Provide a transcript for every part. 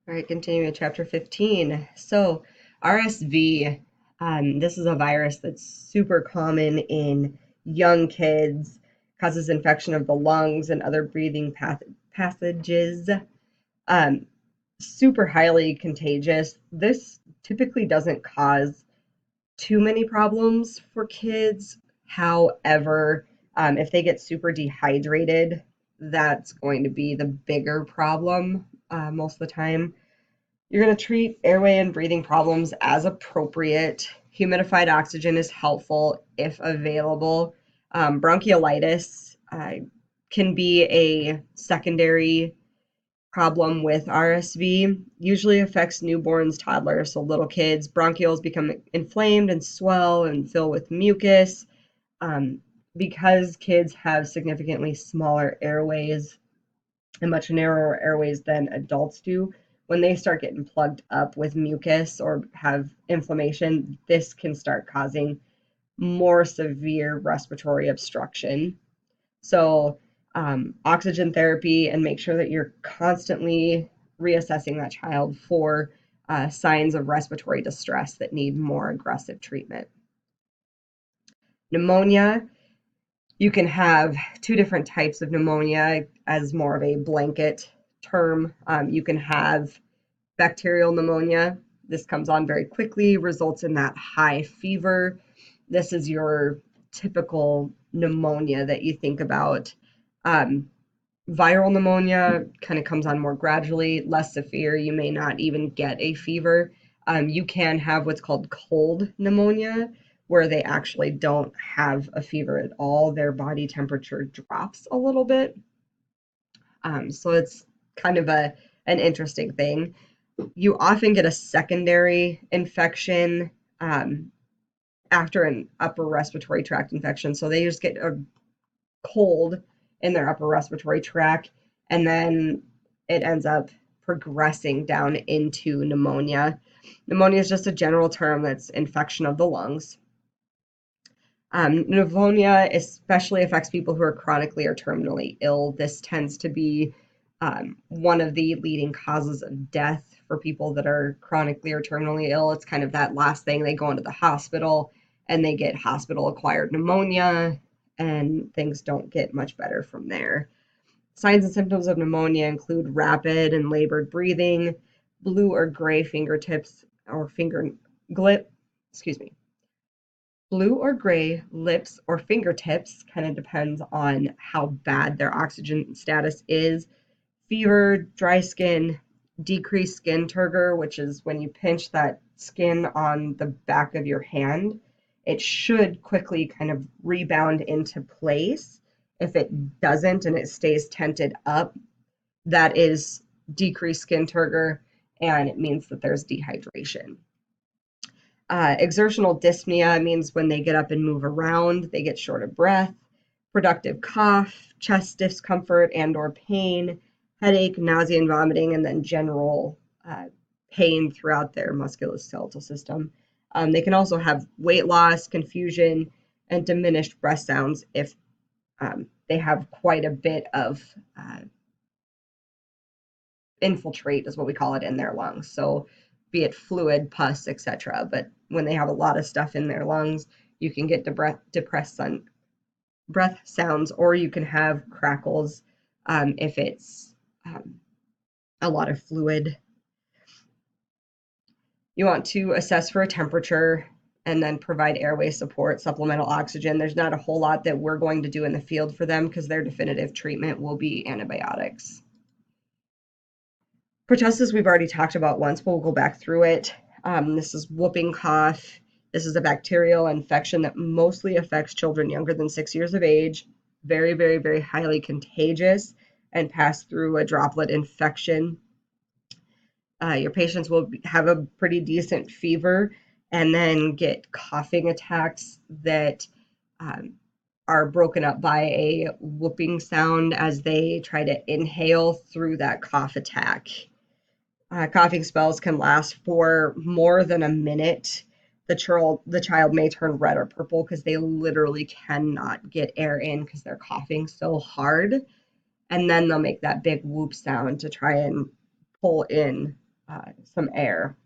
All right, continuing with chapter 15. So, RSV, this is a virus that's super common in young kids, causes infection of the lungs and other breathing passages. Um, Super highly contagious. This typically doesn't cause too many problems for kids. However, if they get super dehydrated, that's going to be the bigger problem most of the time. You're going to treat airway and breathing problems as appropriate. Humidified oxygen is helpful if available. Bronchiolitis can be a secondary problem with RSV. Usually affects newborns, toddlers, so little kids. Bronchioles become inflamed and swell and fill with mucus. Um, because kids have significantly smaller airways and much narrower airways than adults do, when they start getting plugged up with mucus or have inflammation, this can start causing more severe respiratory obstruction. So, oxygen therapy, and make sure that you're constantly reassessing that child for signs of respiratory distress that need more aggressive treatment. Pneumonia, you can have two different types of pneumonia as more of a blanket term. You can have bacterial pneumonia. This comes on very quickly, results in that high fever. This is your typical pneumonia that you think about. Viral pneumonia kind of comes on more gradually, less severe. You may not even get a fever. You can have what's called cold pneumonia, where they actually don't have a fever at all. Their body temperature drops a little bit. So it's kind of an interesting thing. You often get a secondary infection after an upper respiratory tract infection. So they just get a cold in their upper respiratory tract, and then it ends up progressing down into pneumonia. Pneumonia is just a general term that's infection of the lungs. Pneumonia especially affects people who are chronically or terminally ill. This tends to be one of the leading causes of death for people that are chronically or terminally ill. It's kind of that last thing. They go into the hospital and they get hospital-acquired pneumonia, and things don't get much better from there. Signs and symptoms of pneumonia include rapid and labored breathing, blue or gray fingertips or blue or gray lips or fingertips, kind of depends on how bad their oxygen status is. Fever, dry skin, decreased skin turgor, which is when you pinch that skin on the back of your hand, it should quickly kind of rebound into place. If it doesn't and it stays tented up, that is decreased skin turgor, and it means that there's dehydration. Exertional dyspnea means when they get up and move around, they get short of breath. Productive cough, chest discomfort and or pain, headache, nausea and vomiting, and then general pain throughout their musculoskeletal system. They can also have weight loss, confusion, and diminished breath sounds if they have quite a bit of infiltrate, is what we call it, in their lungs. So be it fluid, pus, etc. But when they have a lot of stuff in their lungs, you can get depressed breath sounds, or you can have crackles if it's a lot of fluid. You want to assess for a temperature and then provide airway support, supplemental oxygen. There's not a whole lot that we're going to do in the field for them because their definitive treatment will be antibiotics. Pertussis we've already talked about once, but we'll go back through it. This is whooping cough. This is a bacterial infection that mostly affects children younger than 6 years of age. Very, very, very highly contagious and pass through a droplet infection. Your patients will have a pretty decent fever and then get coughing attacks that are broken up by a whooping sound as they try to inhale through that cough attack. Coughing spells can last for more than a minute. The child may turn red or purple because they literally cannot get air in because they're coughing so hard. And then they'll make that big whoop sound to try and pull in some air.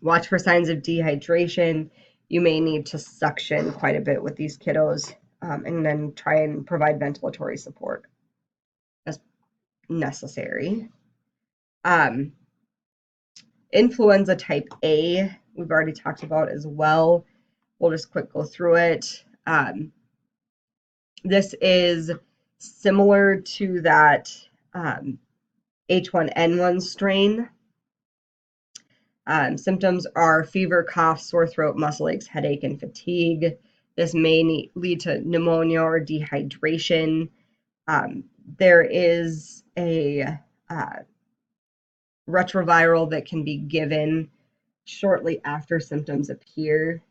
Watch for signs of dehydration. You may need to suction quite a bit with these kiddos, and then try and provide ventilatory support as necessary. Influenza type A, we've already talked about as well. We'll just quick go through it. This is similar to that H1N1 strain. Symptoms are fever, cough, sore throat, muscle aches, headache, and fatigue. This may lead to pneumonia or dehydration. There is a retroviral that can be given shortly after symptoms appear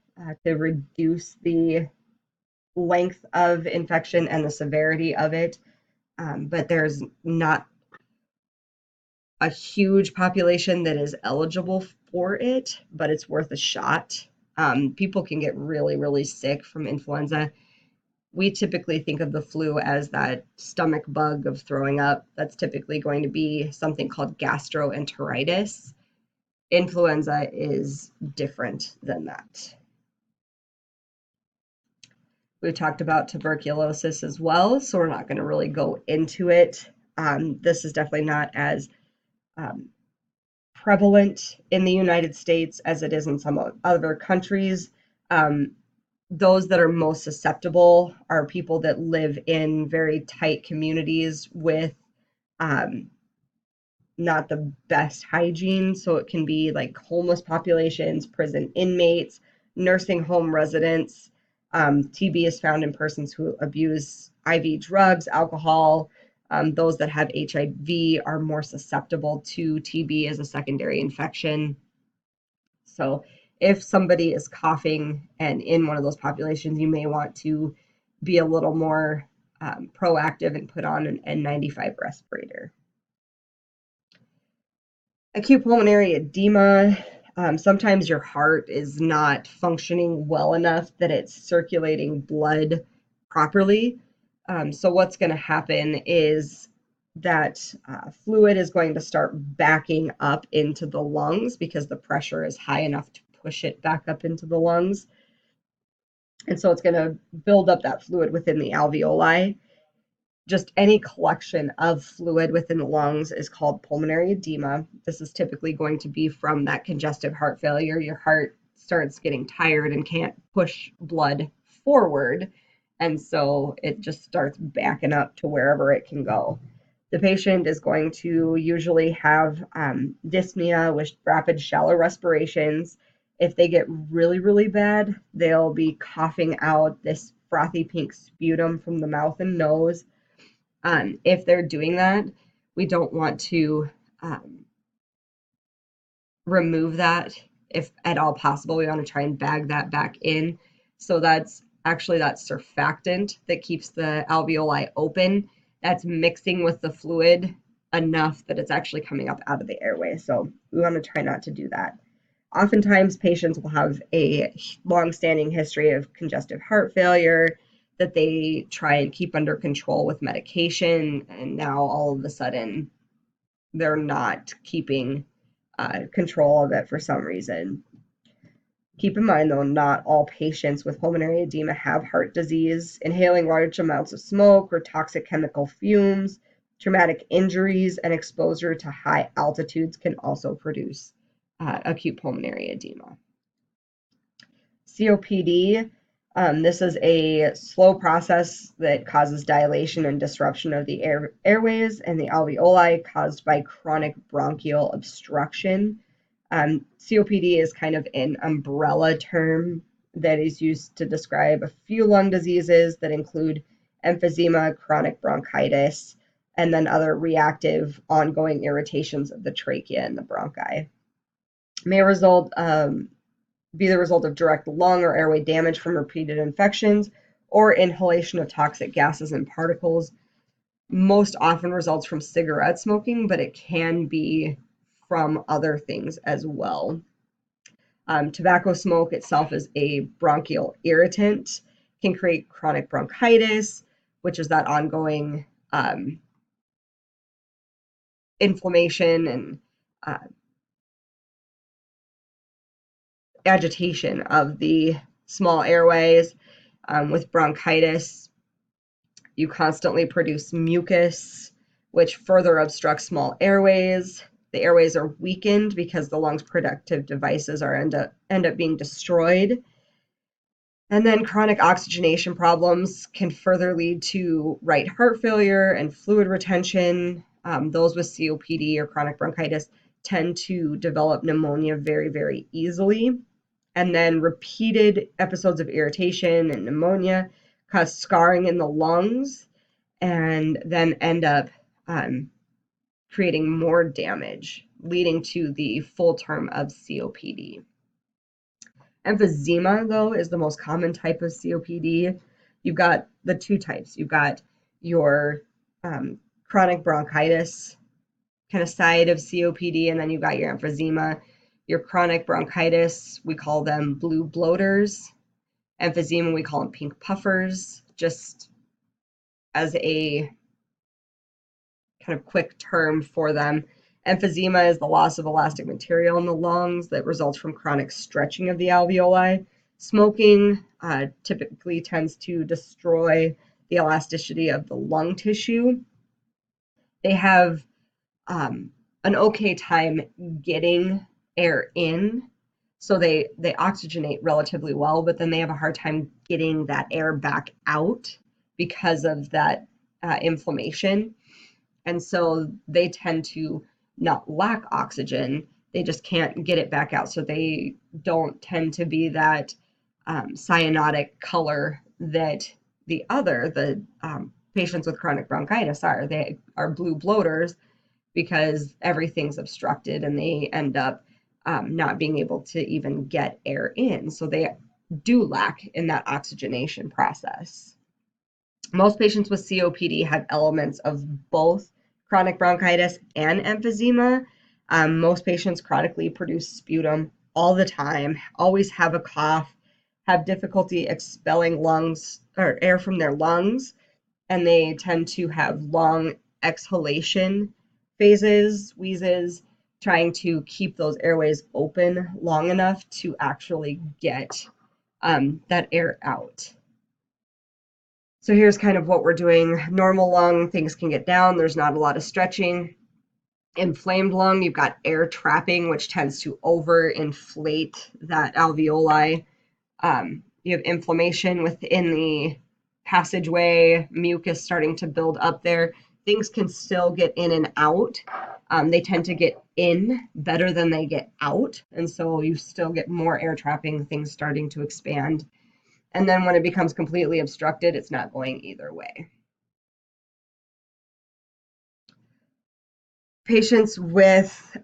to reduce the length of infection and the severity of it, but there's not a huge population that is eligible for it, but it's worth a shot. People can get really, really sick from influenza. We typically think of the flu as that stomach bug of throwing up. That's typically going to be something called gastroenteritis. Influenza is different than that. We talked about tuberculosis as well, so we're not going to really go into it. This is definitely not as prevalent in the United States as it is in some other countries. Those that are most susceptible are people that live in very tight communities with not the best hygiene. So it can be like homeless populations, prison inmates, nursing home residents. TB is found in persons who abuse IV drugs, alcohol. Those that have HIV are more susceptible to TB as a secondary infection. So if somebody is coughing and in one of those populations, you may want to be a little more proactive and put on an N95 respirator. Acute pulmonary edema. Sometimes your heart is not functioning well enough that it's circulating blood properly. So what's going to happen is that fluid is going to start backing up into the lungs because the pressure is high enough to push it back up into the lungs. And so it's going to build up that fluid within the alveoli. Just any collection of fluid within the lungs is called pulmonary edema. This is typically going to be from that congestive heart failure. Your heart starts getting tired and can't push blood forward, and so it just starts backing up to wherever it can go. The patient is going to usually have dyspnea with rapid shallow respirations. If they get really, really bad, they'll be coughing out this frothy pink sputum from the mouth and nose. If they're doing that, we don't want to remove that if at all possible. We want to try and bag that back in. So that's actually that surfactant that keeps the alveoli open. That's mixing with the fluid enough that it's actually coming up out of the airway. So we want to try not to do that. Oftentimes, patients will have a long-standing history of congestive heart failure that they try and keep under control with medication, and now all of a sudden they're not keeping control of it for some reason. Keep in mind, though, not all patients with pulmonary edema have heart disease. Inhaling large amounts of smoke or toxic chemical fumes, traumatic injuries, and exposure to high altitudes can also produce acute pulmonary edema. COPD. This is a slow process that causes dilation and disruption of the airways and the alveoli caused by chronic bronchial obstruction. COPD is kind of an umbrella term that is used to describe a few lung diseases that include emphysema, chronic bronchitis, and then other reactive ongoing irritations of the trachea and the bronchi. May be the result of direct lung or airway damage from repeated infections or inhalation of toxic gases and particles. Most often results from cigarette smoking, but it can be from other things as well. Tobacco smoke itself is a bronchial irritant, can create chronic bronchitis, which is that ongoing inflammation and agitation of the small airways. With bronchitis, you constantly produce mucus, which further obstructs small airways. The airways are weakened because the lungs' productive devices end up being destroyed. And then chronic oxygenation problems can further lead to right heart failure and fluid retention. Those with COPD or chronic bronchitis tend to develop pneumonia very, very easily. And then repeated episodes of irritation and pneumonia cause scarring in the lungs and then end up creating more damage, leading to the full term of COPD. Emphysema, though, is the most common type of COPD. You've got the two types. You've got your chronic bronchitis kind of side of COPD, and then you've got your emphysema. Your chronic bronchitis, we call them blue bloaters. Emphysema, we call them pink puffers, just as a kind of quick term for them. Emphysema is the loss of elastic material in the lungs that results from chronic stretching of the alveoli. Smoking typically tends to destroy the elasticity of the lung tissue. They have an okay time getting air in, so they oxygenate relatively well, but then they have a hard time getting that air back out because of that inflammation. And so they tend to not lack oxygen, they just can't get it back out. So they don't tend to be that cyanotic color that the patients with chronic bronchitis are. They are blue bloaters because everything's obstructed and they end up not being able to even get air in. So they do lack in that oxygenation process. Most patients with COPD have elements of both chronic bronchitis and emphysema. Most patients chronically produce sputum all the time, always have a cough, have difficulty expelling lungs or air from their lungs, and they tend to have long exhalation phases, wheezes, trying to keep those airways open long enough to actually get that air out. So here's kind of what we're doing. Normal lung, things can get down. There's not a lot of stretching. Inflamed lung, you've got air trapping, which tends to overinflate that alveoli. You have inflammation within the passageway, mucus starting to build up there. Things can still get in and out. They tend to get in better than they get out. And so you still get more air trapping, things starting to expand. And then when it becomes completely obstructed, it's not going either way. Patients with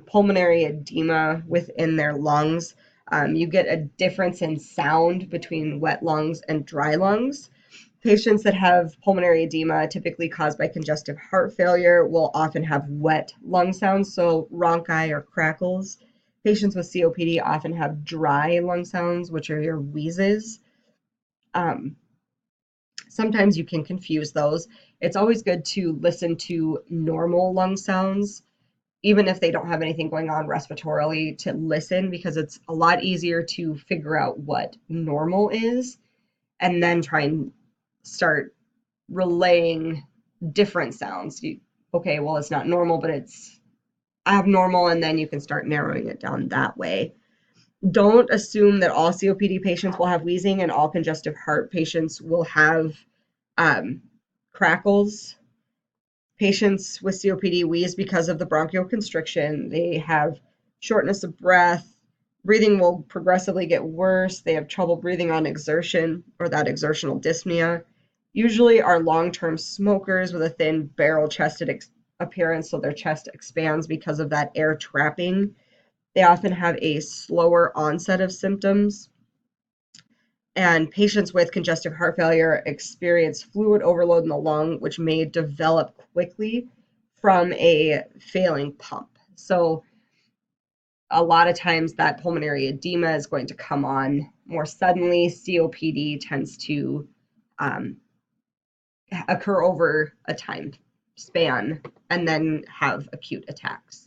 pulmonary edema within their lungs, you get a difference in sound between wet lungs and dry lungs. Patients that have pulmonary edema, typically caused by congestive heart failure, will often have wet lung sounds, so rhonchi or crackles. Patients with COPD often have dry lung sounds, which are your wheezes. Sometimes you can confuse those. It's always good to listen to normal lung sounds, even if they don't have anything going on respiratorily, to listen, because it's a lot easier to figure out what normal is and then try and start relaying different sounds. Okay, well, it's not normal, but it's abnormal, and then you can start narrowing it down that way. Don't assume that all COPD patients will have wheezing and all congestive heart patients will have crackles. Patients with COPD wheeze because of the bronchial constriction. They have shortness of breath. Breathing will progressively get worse. They have trouble breathing on exertion or that exertional dyspnea. Usually are long-term smokers with a thin barrel-chested appearance, so their chest expands because of that air trapping. They often have a slower onset of symptoms. And patients with congestive heart failure experience fluid overload in the lung, which may develop quickly from a failing pump. So a lot of times that pulmonary edema is going to come on more suddenly. COPD tends to occur over a time span and then have acute attacks.